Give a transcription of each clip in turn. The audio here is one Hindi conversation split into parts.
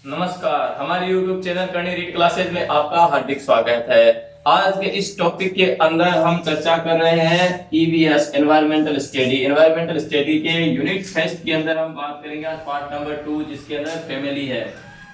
नमस्कार, हमारे YouTube चैनल करनी रीड क्लासेज में आपका हार्दिक स्वागत है। आज के इस टॉपिक के अंदर हम चर्चा कर रहे हैं EVS environmental study. Environmental study के यूनिट फर्स्ट के अंदर हम बात करेंगे आज पार्ट नंबर 2, जिसके अंदर फैमिली है,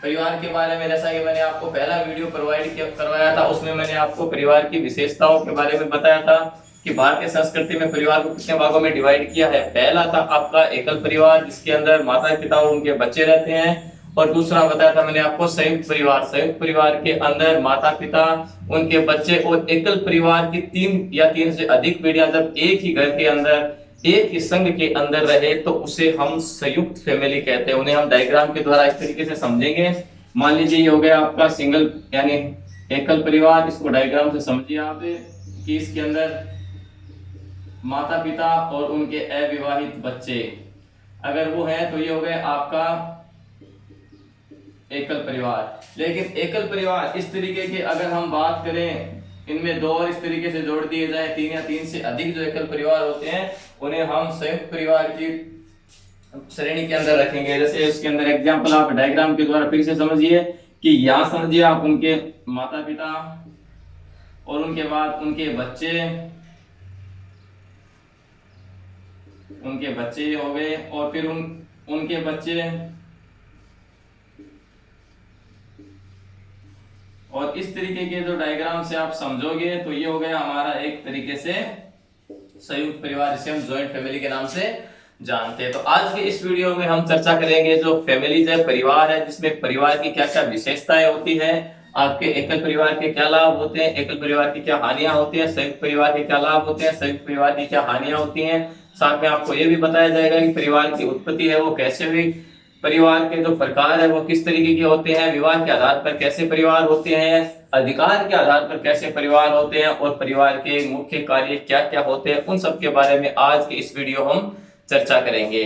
परिवार के बारे में। जैसा कि मैंने आपको पहला वीडियो प्रोवाइड करवाया था, उसमें मैंने आपको परिवार की विशेषताओं के बारे में बताया था कि भारतीय संस्कृति में परिवार को कितने भागों में डिवाइड किया है। पहला था आपका एकल परिवार, जिसके अंदर माता पिता और उनके बच्चे रहते हैं, और दूसरा बताया था मैंने आपको संयुक्त परिवार। संयुक्त परिवार के अंदर माता पिता, उनके बच्चे और एकल परिवार की 3 या 3 से अधिक पीढ़ियां जब एक ही घर के अंदर, एक ही संघ के अंदर रहे तो उसे हम संयुक्त फैमिली कहते हैं। उन्हें हम डायग्राम के द्वारा इस तरीके से समझेंगे। मान लीजिए ये हो गया आपका सिंगल यानी एकल परिवार। इसको डायग्राम से समझिए आप कि इसके अंदर माता पिता और उनके अविवाहित बच्चे अगर वो हैं तो ये हो गया आपका एकल परिवार। लेकिन एकल परिवार इस तरीके के अगर हम बात करें, इनमें 2 और इस तरीके से जोड़ दिए जाए, 3 या 3 से अधिक जो एकल परिवार होते हैं उन्हें हम संयुक्त परिवार की श्रेणी के अंदर रखेंगे। जैसे इसके अंदर एग्जांपल आप डायग्राम के द्वारा फिर से समझिए कि यहाँ समझिए आप उनके माता पिता और उनके बाद उनके बच्चे हो गए, और फिर उनके बच्चे, और इस तरीके के जो डायग्राम से आप समझोगे तो ये हो गया हमारा एक तरीके से संयुक्त परिवार, जिसे हम जॉइंट फैमिली के नाम से जानते हैं। तो आज के इस वीडियो में हम चर्चा करेंगे जो फैमिली है, परिवार है, जिसमें परिवार की क्या क्या विशेषताएं होती है, आपके एकल परिवार के क्या लाभ होते हैं, एकल परिवार की क्या हानियां होती है, संयुक्त परिवार के क्या लाभ होते हैं, संयुक्त परिवार की क्या हानियां होती हैं। साथ में आपको यह भी बताया जाएगा कि परिवार की उत्पत्ति है वो कैसे हुई, परिवार के जो प्रकार है वो किस तरीके के होते हैं, विवाह के आधार पर कैसे परिवार होते हैं, अधिकार के आधार पर कैसे परिवार होते हैं, और परिवार के मुख्य कार्य क्या क्या होते हैं, उन सब के बारे में आज के इस वीडियो हम चर्चा करेंगे।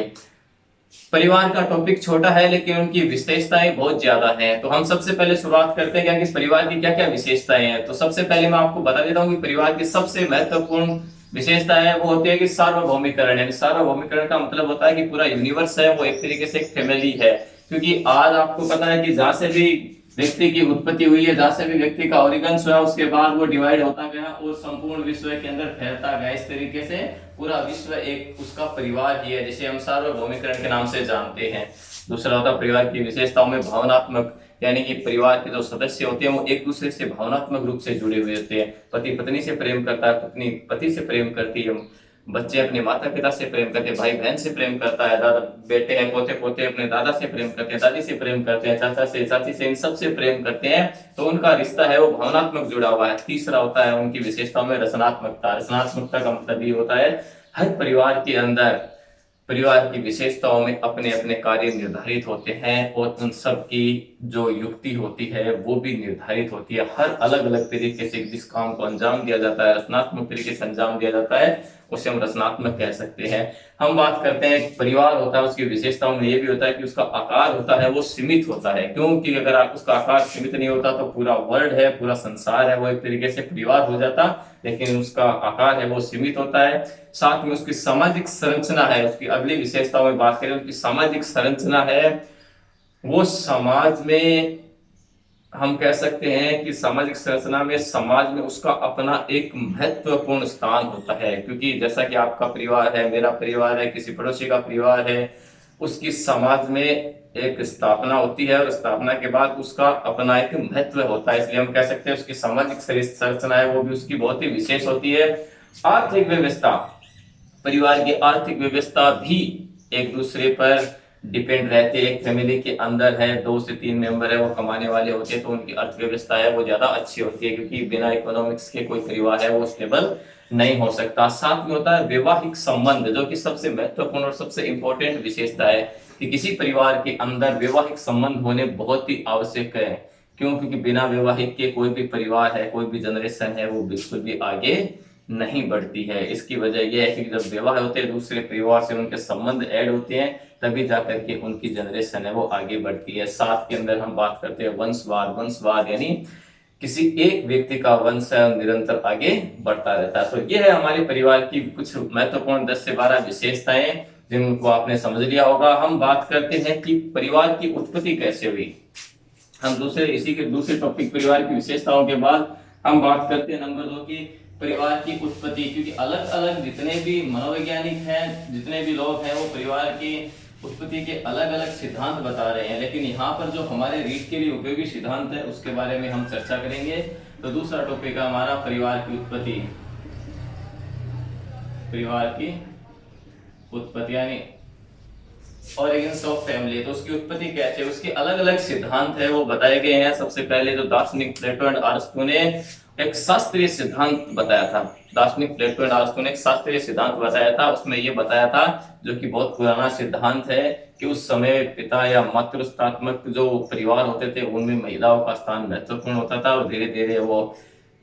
परिवार का टॉपिक छोटा है लेकिन उनकी विशेषताएं बहुत ज्यादा हैं। तो हम सबसे पहले शुरुआत करते हैं कि परिवार की क्या क्या विशेषताएं हैं। तो सबसे पहले मैं आपको बता देता हूँ कि परिवार की सबसे महत्वपूर्ण विशेषता है वो होती है कि सार्वभौमिकरण। यानी सार्वभौमिकरण का मतलब होता है कि पूरा यूनिवर्स है वो एक तरीके से एक फैमिली है। क्योंकि आज आपको पता है कि जहां से भी व्यक्ति की उत्पत्ति हुई है, जहां से भी व्यक्ति का ऑरिगन्स हुआ, उसके बाद वो डिवाइड होता गया और संपूर्ण विश्व के अंदर फैलता गया। इस तरीके से पूरा विश्व एक उसका परिवार ही है, जिसे हम सार्वभौमिकरण के नाम से जानते हैं। दूसरा होता है परिवार की विशेषताओं में भावनात्मक, यानी कि परिवार के जो सदस्य होते हैं वो एक दूसरे से भावनात्मक रूप से जुड़े हुए होते हैं। पति पत्नी से प्रेम करता है, पत्नी पति से प्रेम करती है, बच्चे अपने माता पिता से प्रेम करते हैं, भाई बहन से प्रेम करता है, दादा बेटे हैं, पोते पोते अपने दादा से प्रेम करते हैं, दादी से प्रेम करते हैं, चाचा से, चाची से, इन सब से प्रेम करते हैं। तो उनका रिश्ता है वो भावनात्मक जुड़ा हुआ है। तीसरा होता है उनकी विशेषताओं में रचनात्मकता। रचनात्मकता का मतलब ये होता है हर परिवार के अंदर परिवार की विशेषताओं में अपने अपने कार्य निर्धारित होते हैं, और उन सब की जो युक्ति होती है वो भी निर्धारित होती है। हर अलग अलग तरीके से जिस काम को अंजाम दिया जाता है, रचनात्मक तरीके से अंजाम दिया जाता है, उसे हम रचनात्मक कह सकते हैं। हम बात करते हैं परिवार होता है उसकी विशेषताओं में ये भी होता है कि उसका आकार होता है वो सीमित होता है। क्योंकि अगर आप उसका आकार सीमित नहीं होता तो पूरा वर्ल्ड है, पूरा संसार है, वो एक तरीके से परिवार हो जाता, लेकिन उसका आकार है वो सीमित होता है। साथ में उसकी सामाजिक संरचना है, उसकी अगली विशेषताओं में बात करें, उसकी सामाजिक संरचना है वो समाज में हम कह सकते हैं कि सामाजिक संरचना में समाज में उसका अपना एक महत्वपूर्ण स्थान होता है। क्योंकि जैसा कि आपका परिवार है, मेरा परिवार है, किसी पड़ोसी का परिवार है, उसकी समाज में एक स्थापना होती है, और स्थापना के बाद उसका अपना एक महत्व होता है। इसलिए हम कह सकते हैं उसकी सामाजिक संरचना है वो भी उसकी बहुत ही विशेष होती है। आर्थिक व्यवस्था, परिवार की आर्थिक व्यवस्था भी एक दूसरे पर डिपेंड रहते हैं। एक फैमिली के अंदर है 2 से 3 मेंबर है वो कमाने वाले होते हैं, तो उनकी अर्थव्यवस्था है वो ज्यादा अच्छी होती है, क्योंकि बिना इकोनॉमिक्स के कोई परिवार है वो स्टेबल नहीं हो सकता। साथ में होता है वैवाहिक संबंध, जो कि सबसे महत्वपूर्ण और सबसे इंपॉर्टेंट विशेषता है कि किसी परिवार के अंदर वैवाहिक संबंध होने बहुत ही आवश्यक है। क्यों? क्योंकि बिना वैवाहिक के कोई भी परिवार है, कोई भी जनरेशन है वो बिल्कुल भी आगे नहीं बढ़ती है। इसकी वजह यह है कि जब विवाह होते हैं दूसरे परिवार से उनके संबंध ऐड होते हैं, तभी जाकर के उनकी जनरेशन है वो आगे बढ़ती है। साथ के अंदर हम बात करते हैं वंशवाद। वंशवाद यानी किसी एक व्यक्ति का वंश है निरंतर आगे बढ़ता रहता है। तो ये है हमारे परिवार की कुछ महत्वपूर्ण 10 से 12 विशेषताएं जिनको आपने समझ लिया होगा। हम बात करते हैं कि परिवार की उत्पत्ति कैसे हुई। हम इसी के दूसरे टॉपिक परिवार की विशेषताओं के बाद हम बात करते हैं नंबर 2 की परिवार की उत्पत्ति। क्योंकि अलग अलग जितने भी मनोवैज्ञानिक हैं, जितने भी लोग हैं, वो परिवार की उत्पत्ति के अलग अलग सिद्धांत बता रहे हैं, लेकिन यहाँ पर जो हमारे रीढ़ के लिए उपयोगी सिद्धांत है उसके बारे में हम चर्चा करेंगे। तो दूसरा टॉपिक है हमारा परिवार की उत्पत्ति। परिवार की उत्पत्ति यानी ऑरिजिन्स ऑफ फैमिली। तो उसकी उत्पत्ति कैसे, उसके अलग अलग सिद्धांत है वो बताए गए हैं। सबसे पहले जो दार्शनिक प्लेटो एंड अरस्तू ने एक शास्त्रीय सिद्धांत बताया था, दार्शनिक प्लेटो एंड अरस्तू ने एक शास्त्रीय सिद्धांत बताया था। उसमें ये बताया था, जो कि बहुत पुराना सिद्धांत है, कि उस समय पिता या मातृत्वात्मक जो परिवार होते थे उनमें महिलाओं का स्थान महत्वपूर्ण होता था, और धीरे धीरे वो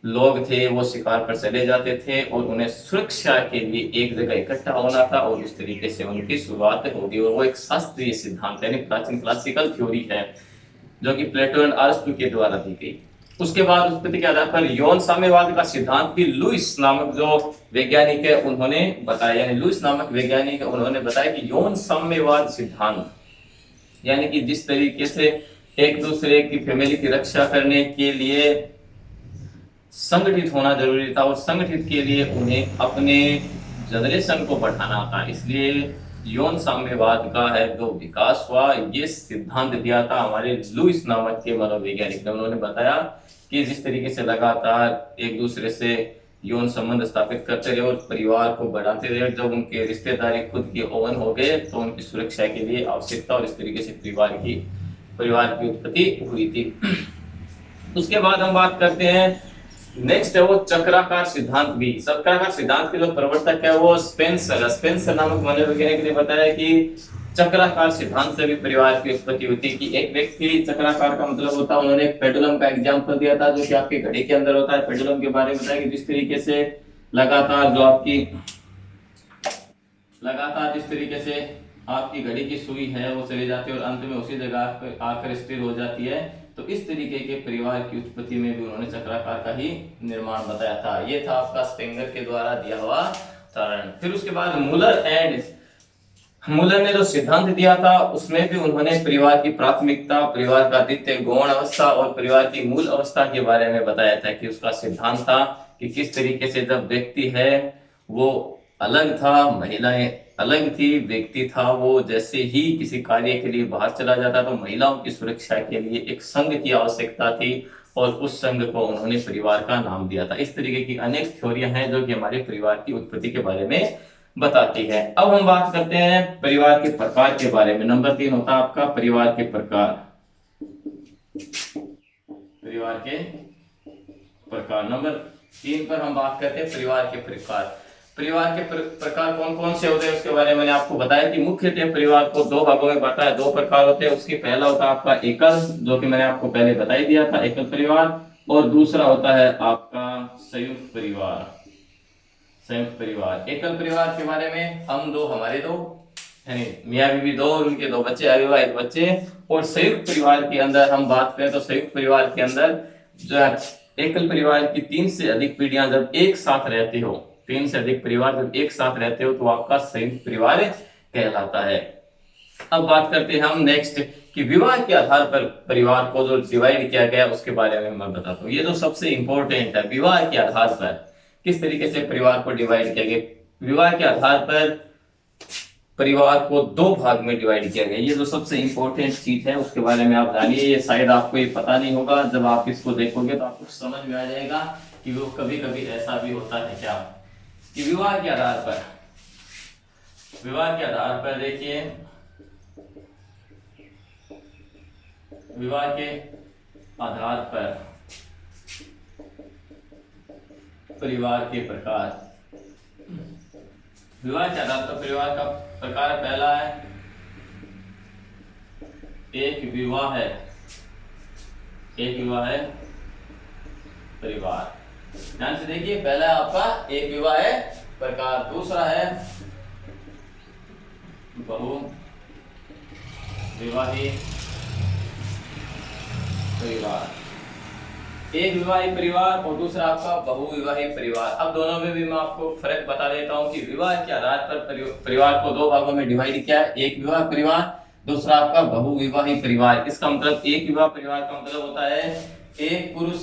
लोग थे वो शिकार पर चले जाते थे और उन्हें सुरक्षा के लिए एक जगह इकट्ठा होना था, और उस तरीके से उनकी शुरुआत होगी। और वो एक शास्त्रीय सिद्धांत यानी प्राचीन क्लासिकल थ्योरी है, जो कि प्लेटो एंड अरस्तू के द्वारा दी गई। उसके बाद उत्पत्ति के आधार पर यौन साम्यवाद का सिद्धांत भी लुईस नामक जो वैज्ञानिक है उन्होंने बताया, यानी लुईस नामक वैज्ञानिक है उन्होंने बताया कि यौन साम्यवाद सिद्धांत यानी कि जिस तरीके से एक दूसरे की फैमिली की रक्षा करने के लिए संगठित होना जरूरी था, और संगठित के लिए उन्हें अपने जनरेशन को बढ़ाना था, इसलिए यौन साम्यवाद का है जो विकास हुआ। ये सिद्धांत दिया था हमारे लुईस नामक के मनोवैज्ञानिक ने। उन्होंने बताया कि जिस तरीके से लगातार एक दूसरे से यौन संबंध स्थापित करते रहे और परिवार को बढ़ाते रहे, जब उनके रिश्तेदारी खुद के ओवन हो गए तो उनकी सुरक्षा के लिए आवश्यकता, और इस तरीके से परिवार की उत्पत्ति हुई थी। उसके बाद हम बात करते हैं नेक्स्ट है वो चक्राकार सिद्धांत भी। चक्राकार सिद्धांत के जो प्रवर्तक है वो स्पेंसर नामक मनोवैज्ञानिक ने बताया कि चक्राकार सिद्धांत से भी परिवार की उत्पत्ति होती है। कि एक व्यक्ति, चक्राकार का मतलब होता है, उन्होंने एक पेंडुलम का एग्जांपल दिया था, जो कि आपकी घड़ी के अंदर होता है। पेंडुलम के बारे में बताया कि जिस तरीके से लगातार जिस तरीके से आपकी घड़ी की सुई है वो चली जाती है और अंत में उसी जगह आकर स्थिर हो जाती है। तो इस तरीके के परिवार की उत्पत्ति में भी उन्होंने चक्राकार का ही निर्माण बताया था। ये था आपका स्पेंगर के द्वारा दिया हुआ उदाहरण। फिर उसके बाद मुलर ने जो सिद्धांत दिया था उसमें भी उन्होंने परिवार की प्राथमिकता, परिवार का द्वितीय गौण अवस्था और परिवार की मूल अवस्था के बारे में बताया था। कि उसका सिद्धांत था कि किस तरीके से जब व्यक्ति है वो अलग था, महिलाएं अलग थी, व्यक्ति था वो जैसे ही किसी कार्य के लिए बाहर चला जाता तो महिलाओं की सुरक्षा के लिए एक संघ की आवश्यकता थी, और उस संघ को उन्होंने परिवार का नाम दिया था। इस तरीके की अनेक थ्योरियां हैं जो कि हमारे परिवार की उत्पत्ति के बारे में बताती है। अब हम बात करते हैं परिवार के प्रकार के बारे में। नंबर 3 होता है आपका परिवार के प्रकार। परिवार के प्रकार नंबर 3 पर हम बात करते हैं परिवार के प्रकार। परिवार के प्रकार कौन कौन से होते हैं उसके बारे में मैंने आपको बताया कि मुख्यतः परिवार को 2 भागों में बांटा है, 2 प्रकार होते हैं। उसके पहला होता है आपका एकल, जो कि मैंने आपको पहले बता ही दिया था, एकल परिवार, और दूसरा होता है आपका संयुक्त परिवार। संयुक्त परिवार, एकल परिवार के बारे में हमारे दो यानी मियां बीवी 2 और उनके 2 बच्चे, अविवाहित बच्चे। और संयुक्त परिवार के अंदर हम बात करें तो संयुक्त परिवार के अंदर जो एकल परिवार की 3 से अधिक पीढ़ियां जब एक साथ रहती हो, 3 से अधिक परिवार जब एक साथ रहते हो तो आपका संयुक्त परिवार कहलाता है। अब बात करते हैं हम नेक्स्ट कि विवाह के आधार पर परिवार को जो डिवाइड किया गया उसके बारे में मैं बताता हूँ। ये जो सबसे इंपॉर्टेंट है, विवाह के आधार पर किस तरीके से परिवार को डिवाइड किया गया। विवाह के आधार पर परिवार को 2 भाग में डिवाइड किया गया। ये जो सबसे इंपॉर्टेंट चीज है उसके बारे में आप जानिए। ये शायद आपको ये पता नहीं होगा, जब आप इसको देखोगे तो आपको समझ में आ जाएगा कि वो कभी कभी ऐसा भी होता है क्या कि विवाह के आधार पर देखिए, विवाह के आधार पर परिवार के प्रकार। विवाह के आधार पर परिवार का प्रकार पहला है एक विवाह है परिवार। ध्यान से देखिए, पहला है आपका एक विवाह है प्रकार, दूसरा है बहु विवाही परिवार। एक विवाही परिवार और दूसरा आपका बहुविवाही परिवार। अब दोनों में भी मैं आपको फर्क बता देता हूं कि विवाह के आधार पर परिवार को 2 भागों में डिवाइड किया है, एक विवाह परिवार दूसरा आपका बहुविवाही परिवार, इसका मतलब एक विवाह परिवार का मतलब होता है एक पुरुष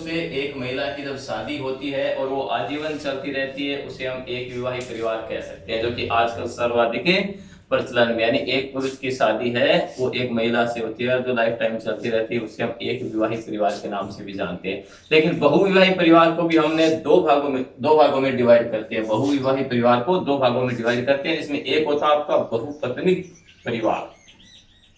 से एक महिला की जब शादी होती है और वो आजीवन चलती रहती है, उसे हम एक विवाही परिवार कह सकते हैं, जो कि आजकल सर्वाधिक प्रचलन में, यानी एक पुरुष की शादी है वो एक महिला से होती है जो लाइफ टाइम चलती रहती है, उसे हम एक विवाही परिवार के नाम से भी जानते हैं। लेकिन बहुविवाही परिवार को भी हमने दो भागों में डिवाइड करते हैं। बहुविवाही परिवार को दो भागों में डिवाइड करते हैं, जिसमें एक होता है आपका बहुपत्निक परिवार,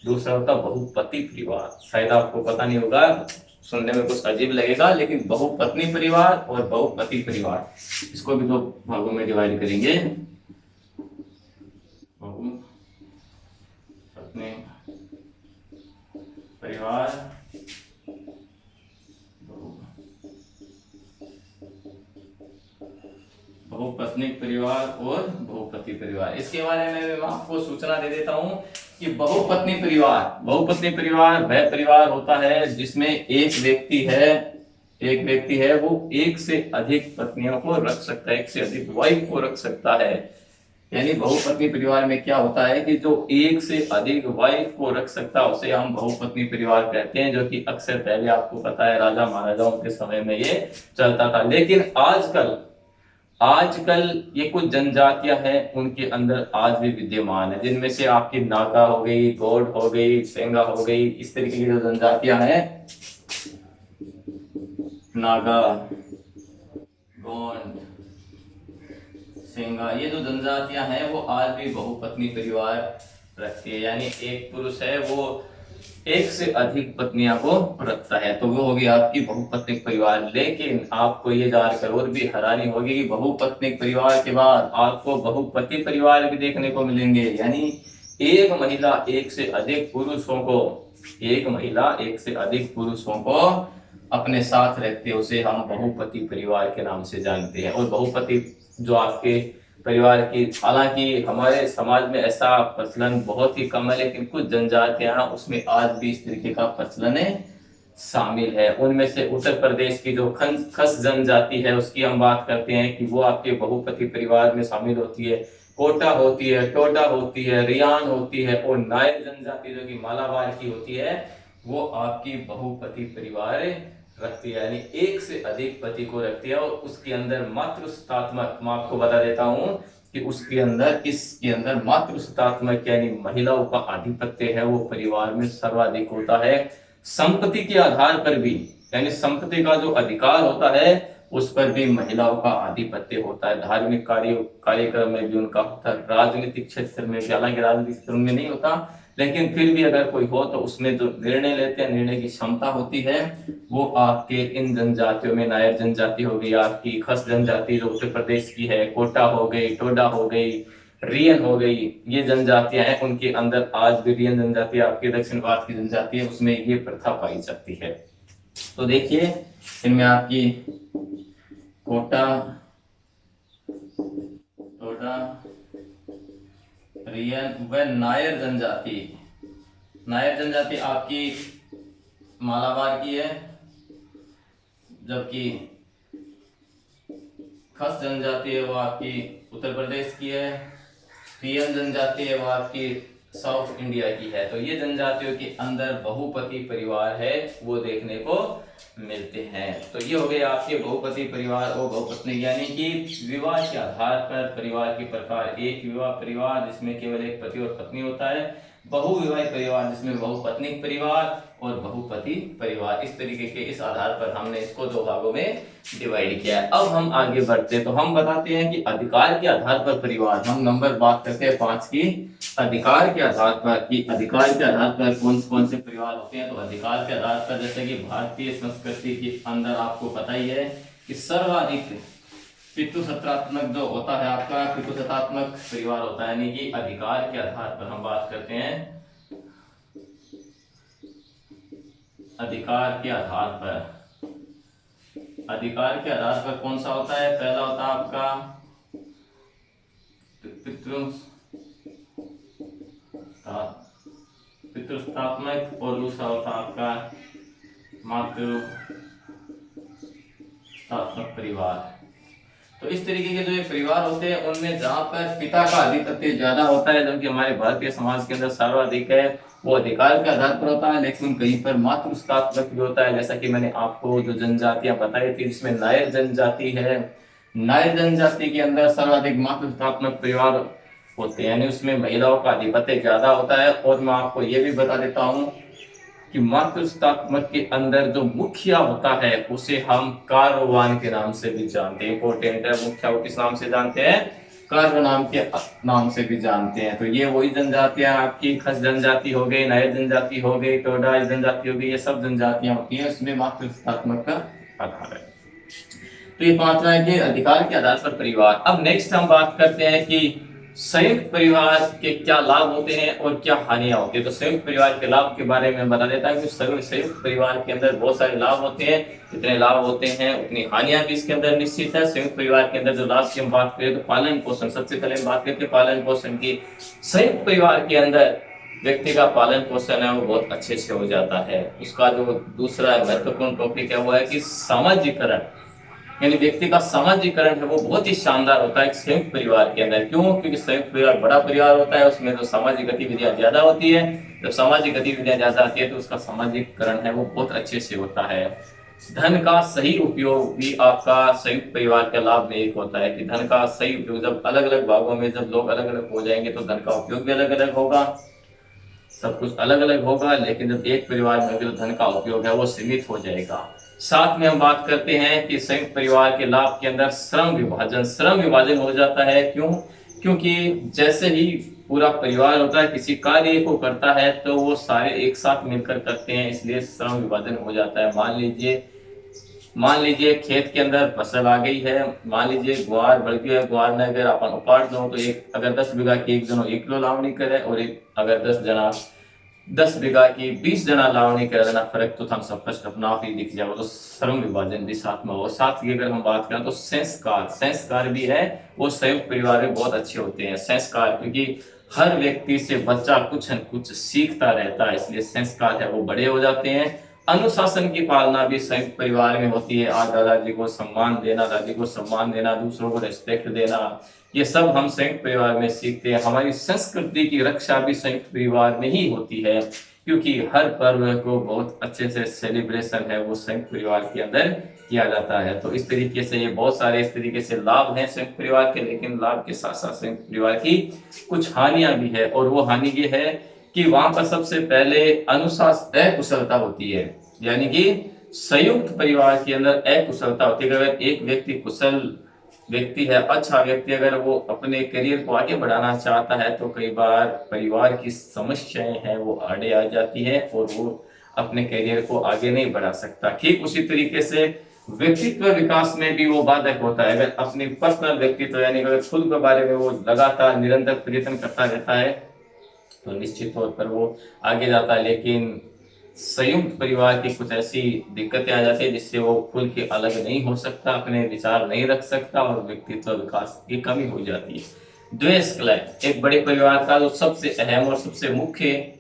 दूसरा होता बहुपति परिवार। शायद आपको पता नहीं होगा, सुनने में कुछ अजीब लगेगा, लेकिन बहुपत्नी परिवार और बहुपति परिवार, इसको भी दो भागों में डिवाइड करेंगे। बहुपत्नी परिवार, बहुपत्निक परिवार और बहुपति परिवार। इसके बारे में मैं आपको सूचना दे देता हूं कि बहुपत्नी परिवार वह परिवार होता है जिसमें एक व्यक्ति है वो एक से अधिक पत्नियों को रख सकता है, एक से अधिक वाइफ को रख सकता है। यानी बहुपत्नी परिवार में क्या होता है कि जो एक से अधिक वाइफ को रख सकता है उसे हम बहुपत्नी परिवार कहते हैं, जो कि अक्सर पहले आपको पता है राजा महाराजाओं के समय में ये चलता था। लेकिन आजकल ये कुछ जनजातियां हैं उनके अंदर आज भी विद्यमान है, जिनमें से आपकी नागा हो गई, गौड़ हो गई, सेंगा हो गई, इस तरीके की जो जनजातियां हैं, नागा, गोंड, सेंगा, ये जो जनजातियां हैं वो आज भी बहुपत्नी परिवार रखती है। यानी एक पुरुष है वो एक से अधिक पत्नियां को रखता है, तो वो होगी आपकी बहुपत्निक परिवार। लेकिन आपको ये जानकर और भी हैरानी होगी कि बहुपत्निक परिवार के बाद आपको बहुपति परिवार भी देखने को मिलेंगे। यानी एक महिला एक से अधिक पुरुषों को अपने साथ रखते हैं, उसे हम बहुपति परिवार के नाम से जानते हैं। और बहुपति जो आपके परिवार की, हालांकि हमारे समाज में ऐसा प्रचलन बहुत ही कम है, लेकिन कुछ जनजातियां उसमें आज भी इस तरीके का प्रचलन शामिल है। उनमें से उत्तर प्रदेश की जो खस जनजाति है उसकी हम बात करते हैं कि वो आपके बहुपति परिवार में शामिल होती है। कोटा होती है, टोडा होती है, रियान होती है, और नायर जनजाति जो कि मालाबार की होती है वो आपकी बहुपति परिवार रखती है, यानी एक से अधिक पति को रखती है। और उसके अंदर मातृसत्तात्मक, मैं आपको बता देता हूं कि इसके अंदर मातृसत्तात्मक यानी महिलाओं का आधिपत्य है वो परिवार में सर्वाधिक होता है। संपत्ति के आधार पर भी, यानी संपत्ति का जो अधिकार होता है उस पर भी महिलाओं का आधिपत्य होता है। धार्मिक कार्यक्रम में भी उनका होता है, राजनीतिक क्षेत्र में भी, हालांकि राजनीतिक क्षेत्र में नहीं होता, लेकिन फिर भी अगर कोई हो तो उसमें जो निर्णय लेते हैं, निर्णय की क्षमता होती है वो आपके इन जनजातियों में, नायर जनजाति हो गई, आपकी खस जनजाति जो उत्तर प्रदेश की है, कोटा हो गई, टोडा हो गई, रियन हो गई, ये जनजातियां हैं। उनके अंदर आज भी रियन जनजाति आपके दक्षिण भारत की जनजाति है, उसमें ये प्रथा पाई जाती है। तो देखिए इनमें आपकी कोटा, टोडा, रियन व नायर जनजाति आपकी मालाबार की है, जबकि खस जनजाति है वो आपकी उत्तर प्रदेश की है, रियन जनजाति है वो आपकी साउथ इंडिया की है। तो ये जनजातियों के अंदर बहुपति परिवार है वो देखने को मिलते हैं। तो ये हो गए आपके बहुपति परिवार और बहुपत्नी, यानी कि विवाह के आधार पर परिवार के प्रकार। एक विवाह परिवार जिसमें केवल एक पति और पत्नी होता है, बहुविवाही परिवार जिसमें बहुपत्निक परिवार और बहुपति परिवार। इस तरीके के इस आधार पर हमने इसको दो भागों में डिवाइड किया है। अब हम आगे बढ़ते हैं तो हम बताते हैं कि अधिकार के आधार पर परिवार, हम नंबर बात करते हैं 5 की। अधिकार के आधार पर कौन कौन से परिवार होते हैं। तो अधिकार के आधार पर जैसे कि भारतीय संस्कृति के अंदर आपको पता ही है कि सर्वाधिक पितृसत्तात्मक जो होता है आपका पितृसत्तात्मक परिवार होता है, यानी कि अधिकार के आधार पर हम बात करते हैं। अधिकार के आधार पर कौन सा होता है। पहला होता है आपका पितृसत्तात्मक और दूसरा होता है आपका मातृसत्तात्मक परिवार। तो तो इस तरीके के जो ये परिवार होते हैं उनमें जहाँ पर पिता का आधिपत्य ज्यादा होता है, जो कि हमारे भारतीय समाज के अंदर सर्वाधिक है, वो अधिकार के आधार पर होता है, लेकिन कहीं पर मातृत्वात्मक भी होता है। जैसा कि मैंने आपको जो जनजातियां बताई थी, जिसमें नायर जनजाति है, नायर जनजाति के अंदर सर्वाधिक मातृत्वात्मक परिवार होते हैं, यानी उसमें महिलाओं का आधिपत्य ज्यादा होता है। और मैं आपको ये भी बता देता हूँ कि मातृत्वात्मक के अंदर जो मुखिया होता है उसे हम कारवान के नाम से भी जानते हैं। इंपॉर्टेंट है, मुखिया को किस नाम से जानते हैं? कार्व नाम के नाम से भी जानते हैं। तो ये वही जनजातियां आपकी खस जनजाति हो गई, नायर जनजाति हो गई, टोडा जनजाति हो गई, ये सब जनजातियां होती हैं, उसमें मातृत्वात्मक का आधार है। तो ये पांचवा है कि अधिकार के आधार पर परिवार। अब नेक्स्ट हम बात करते हैं कि संयुक्त परिवार के क्या लाभ होते हैं और क्या हानियां होती है। तो संयुक्त परिवार के लाभ के बारे में बता देता है कि संयुक्त परिवार के अंदर बहुत सारे लाभ होते हैं। जितने लाभ होते हैं उतनी हानियां भी इसके अंदर निश्चित है। संयुक्त परिवार के अंदर जो लाभ की हम बात करें तो पालन पोषण, सबसे पहले बात करते हैं पालन पोषण की। संयुक्त परिवार के अंदर व्यक्ति का पालन पोषण है वो बहुत अच्छे से हो जाता है। उसका जो दूसरा महत्वपूर्ण टॉपिक है वो है कि सामाजिकरण, यानी व्यक्ति का सामाजिकरण है वो बहुत ही शानदार होता है संयुक्त परिवार के अंदर। क्यों? क्योंकि संयुक्त परिवार बड़ा परिवार होता है, उसमें जो सामाजिक गतिविधियां ज्यादा होती है। जब सामाजिक गतिविधियां ज्यादा आती है तो उसका सामाजिकरण है वो बहुत अच्छे से होता है। धन का सही उपयोग भी आपका संयुक्त परिवार के लाभ में एक होता है कि धन का सही उपयोग, जब अलग अलग भागों में जब लोग अलग अलग हो जाएंगे तो धन का उपयोग भी अलग अलग होगा, सब कुछ अलग अलग होगा। लेकिन जब एक परिवार में जो धन का उपयोग है वो सीमित हो जाएगा। साथ में हम बात करते हैं कि संयुक्त परिवार के लाभ के अंदर श्रम विभाजन हो जाता है। क्यों? क्योंकि जैसे ही पूरा परिवार होता है किसी कार्य को करता है तो वो सारे एक साथ मिलकर करते हैं, इसलिए श्रम विभाजन हो जाता है। मान लीजिए खेत के अंदर फसल आ गई है, मान लीजिए गुआर बढ़ गया है, गुआर ने अगर अपन उपाड़ दो तो एक अगर 10 बीघा की एक जनो 1 किलो लावणी करे और एक अगर 10 बीघा की 20 जना लावणी करे देना, फर्क तो हम स्पष्ट अपना आप ही दिख जाएगा। तो श्रम विभाजन भी साथ में हो। साथ ही अगर हम बात करें तो संस्कार भी है वो संयुक्त परिवार में बहुत अच्छे होते हैं। संस्कार, क्योंकि हर व्यक्ति से बच्चा कुछ न कुछ सीखता रहता है, इसलिए संस्कार है वो बड़े हो जाते हैं। अनुशासन की पालना भी संयुक्त परिवार में होती है। आज दादाजी को सम्मान देना, दादी को सम्मान देना, दूसरों को रेस्पेक्ट देना, ये सब हम संयुक्त परिवार में सीखते हैं। हमारी संस्कृति की रक्षा भी संयुक्त परिवार में ही होती है, क्योंकि हर पर्व को बहुत अच्छे से सेलिब्रेशन है वो संयुक्त परिवार के अंदर किया जाता है। तो इस तरीके से ये बहुत सारे इस तरीके से लाभ हैं संयुक्त परिवार के, लेकिन लाभ के साथ साथ संयुक्त परिवार की कुछ हानियां भी है। और वो हानि ये है कि वहां पर सबसे पहले अनुशासन अकुशलता होती है, यानी कि संयुक्त परिवार के अंदर अकुशलता होती है। अगर एक व्यक्ति कुशल व्यक्ति है, अच्छा व्यक्ति, अगर वो अपने करियर को आगे बढ़ाना चाहता है तो कई बार परिवार की समस्याएं हैं वो आड़े आ जाती है और वो अपने करियर को आगे नहीं बढ़ा सकता। ठीक उसी तरीके से व्यक्तित्व विकास में भी वो बाधक होता है। अगर अपने पर्सनल व्यक्तित्व यानी अगर खुद के बारे में वो लगातार निरंतर प्रयत्न करता रहता है तो निश्चित तौर पर वो आगे जाता है। लेकिन संयुक्त परिवार की कुछ ऐसी दिक्कतें आ जाती है जिससे वो खुल के अलग नहीं हो सकता, अपने विचार नहीं रख सकता और व्यक्तित्व विकास की कमी हो जाती है। द्वेष कलह, एक बड़े परिवार का जो सबसे अहम और सबसे मुख्य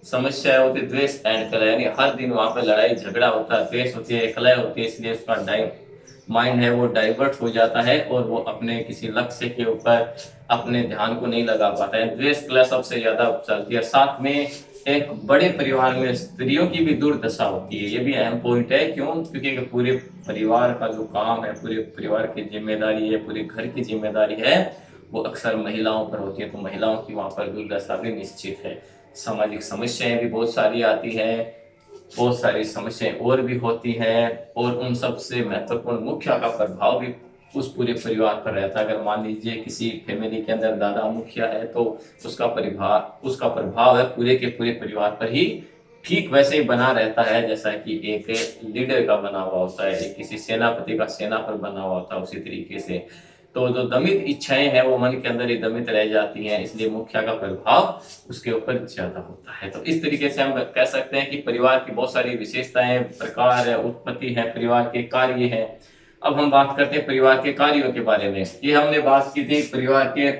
समस्या होती है द्वेष एंड कलह, यानी हर दिन वहां पर लड़ाई झगड़ा होता है, द्वेष होती है, कलह होती है, इसलिए उसका माइंड है वो डाइवर्ट हो जाता है और वो अपने किसी लक्ष्य के ऊपर अपने ध्यान को नहीं लगा पाता है। द्वेष कलह सबसे ज्यादा चलती है। साथ में एक बड़े परिवार में स्त्रियों की भी दुर्दशा होती है, ये भी अहम पॉइंट है। क्यों? क्योंकि पूरे परिवार का जो काम है, पूरे परिवार की जिम्मेदारी है, पूरे घर की जिम्मेदारी है, वो अक्सर महिलाओं पर होती है, तो महिलाओं की वहां पर दुर्दशा भी निश्चित है। सामाजिक समस्याएं भी बहुत सारी आती है, बहुत सारी समस्याएं और भी होती हैं और उन सबसे महत्वपूर्ण मुखिया का प्रभाव भी उस पूरे परिवार पर रहता है। अगर मान लीजिए किसी फैमिली के अंदर दादा मुखिया है तो उसका प्रभाव है पूरे के पूरे परिवार पर ही ठीक वैसे ही बना रहता है जैसा कि एक लीडर का बना हुआ होता है, एक किसी सेनापति का सेना पर बना हुआ होता है। उसी तरीके से तो जो दमित इच्छाएं हैं वो मन के अंदर ही दमित रह जाती हैं, इसलिए मुखिया का प्रभाव उसके ऊपर ज्यादा होता है। तो इस तरीके से हम कह सकते हैं कि परिवार की बहुत सारी विशेषताएं, प्रकार है, उत्पत्ति है, परिवार के कार्य है। अब हम बात करते हैं परिवार के कार्यों के बारे में। ये हमने बात की थी परिवार के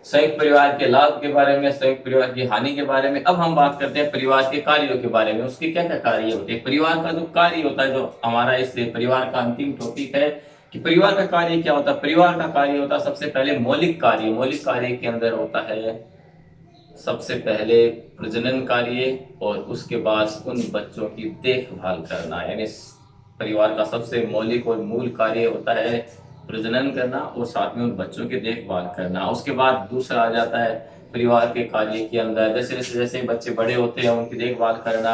संयुक्त परिवार के लाभ के बारे में, संयुक्त परिवार की हानि के बारे में। अब हम बात करते हैं परिवार के कार्यों के बारे में, उसके क्या क्या कार्य होते हैं। परिवार का जो कार्य होता है, जो हमारा इस परिवार का अंतिम टॉपिक है कि परिवार का कार्य क्या होता है। परिवार का कार्य होता है सबसे पहले मौलिक कार्य। मौलिक कार्य के अंदर होता है सबसे पहले प्रजनन कार्य, और उसके बाद उन बच्चों की देखभाल करना। यानी परिवार का सबसे मौलिक और मूल कार्य होता है प्रजनन करना और साथ में उन बच्चों की देखभाल करना। उसके बाद दूसरा आ जाता है परिवार के कार्य के अंदर जैसे जैसे जैसे बच्चे बड़े होते हैं उनकी देखभाल करना,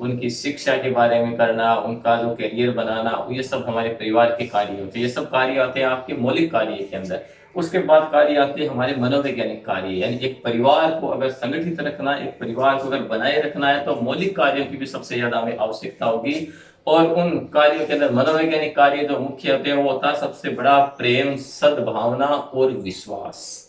उनकी शिक्षा के बारे में करना, उनका जो करियर बनाना, ये सब हमारे परिवार के कार्य होते हैं। ये सब कार्य आते हैं आपके मौलिक कार्य के अंदर। उसके बाद कार्य आते हैं हमारे मनोवैज्ञानिक कार्य। यानी एक परिवार को अगर संगठित रखना, एक परिवार को अगर बनाए रखना है तो मौलिक कार्यों की भी सबसे ज्यादा हमें आवश्यकता होगी। और उन कार्यों के अंदर मनोवैज्ञानिक कार्य जो मुख्य होते हैं वो होता है सबसे बड़ा प्रेम, सद्भावना और विश्वास।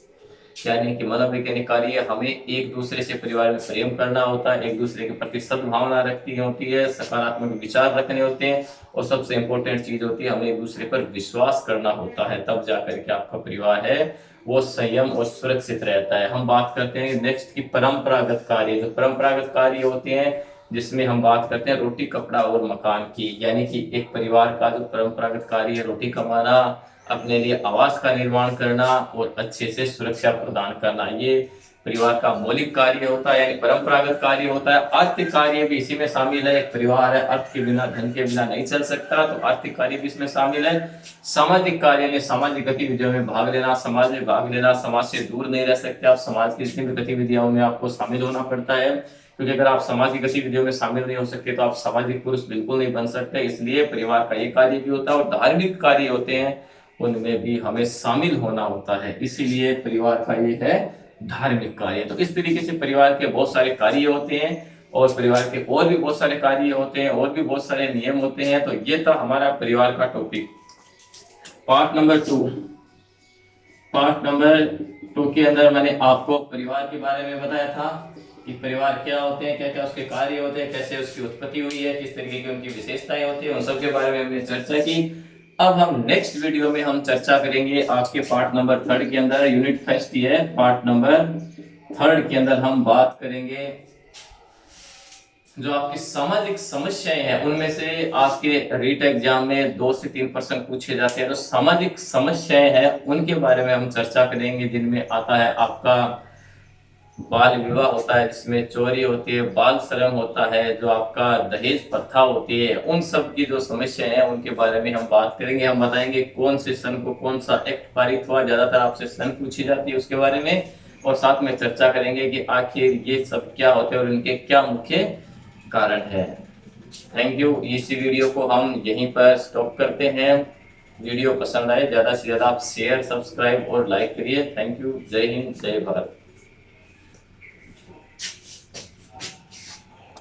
यानी कि मनोवैज्ञानिक कार्य हमें एक दूसरे से परिवार में प्रेम करना होता है, एक दूसरे के प्रति सद्भावना रखनी होती है, सकारात्मक विचार रखने होते हैं, और सबसे इंपॉर्टेंट चीज होती है हमें एक दूसरे पर विश्वास करना होता है। तब जाकर के आपका परिवार है वो संयम और सुरक्षित रहता है। हम बात करते हैं नेक्स्ट की परंपरागत कार्य। जो परंपरागत कार्य होते हैं जिसमें हम बात करते हैं रोटी, कपड़ा और मकान की। यानी कि एक परिवार का जो परंपरागत कार्य है रोटी कमाना, अपने लिए आवास का निर्माण करना और अच्छे से सुरक्षा प्रदान करना, ये परिवार का मौलिक कार्य होता है यानी परंपरागत कार्य होता है। आर्थिक कार्य भी इसी में शामिल है। एक परिवार है अर्थ के बिना, धन के बिना नहीं चल सकता, तो आर्थिक कार्य भी इसमें शामिल है। सामाजिक कार्य में सामाजिक गतिविधियों में भाग लेना, समाज में भाग लेना, समाज से दूर नहीं रह सकते आप, समाज की जितनी भी गतिविधियों में आपको शामिल होना पड़ता है, क्योंकि अगर आप सामाजिक गतिविधियों में शामिल नहीं हो सकते तो आप सामाजिक पुरुष बिल्कुल नहीं बन सकते। इसलिए परिवार का ये कार्य भी होता है। और धार्मिक कार्य होते हैं उनमें भी हमें शामिल होना होता है, इसीलिए परिवार का ये है धार्मिक कार्य। तो इस तरीके से परिवार के बहुत सारे कार्य होते हैं और परिवार के और भी बहुत सारे कार्य होते हैं और भी बहुत सारे नियम होते हैं। तो ये था हमारा परिवार का topic. Part number 2। Part number 2 के अंदर मैंने आपको परिवार के बारे में बताया था कि परिवार क्या होते हैं, क्या क्या उसके कार्य होते हैं, कैसे उसकी उत्पत्ति हुई है, किस तरीके की उनकी विशेषताएं होती है, उन सब के बारे में हमने चर्चा की। अब हम नेक्स्ट वीडियो में हम चर्चा करेंगे आपके पार्ट नंबर 3 के अंदर। यूनिट फर्स्ट है पार्ट नंबर 3 के अंदर हम बात करेंगे जो आपकी सामाजिक समस्याएं हैं, उनमें से आपके रीट एग्जाम में 2 से 3% पूछे जाते हैं। तो सामाजिक समस्याएं हैं उनके बारे में हम चर्चा करेंगे, जिनमें आता है आपका बाल विवाह होता है, जिसमें चोरी होती है, बाल श्रम होता है, जो आपका दहेज प्रथा होती है, उन सब की जो समस्या है उनके बारे में हम बात करेंगे। हम बताएंगे कौन से सन को कौन सा एक्ट पारित हुआ, ज्यादातर आपसे सन पूछी जाती है उसके बारे में, और साथ में चर्चा करेंगे कि आखिर ये सब क्या होते हैं और इनके क्या मुख्य कारण है। Thank you. इसी वीडियो को हम यहीं पर स्टॉप करते हैं। वीडियो पसंद आए ज्यादा से ज्यादा आप शेयर, सब्सक्राइब और लाइक करिए। Thank you. जय हिंद, जय भारत।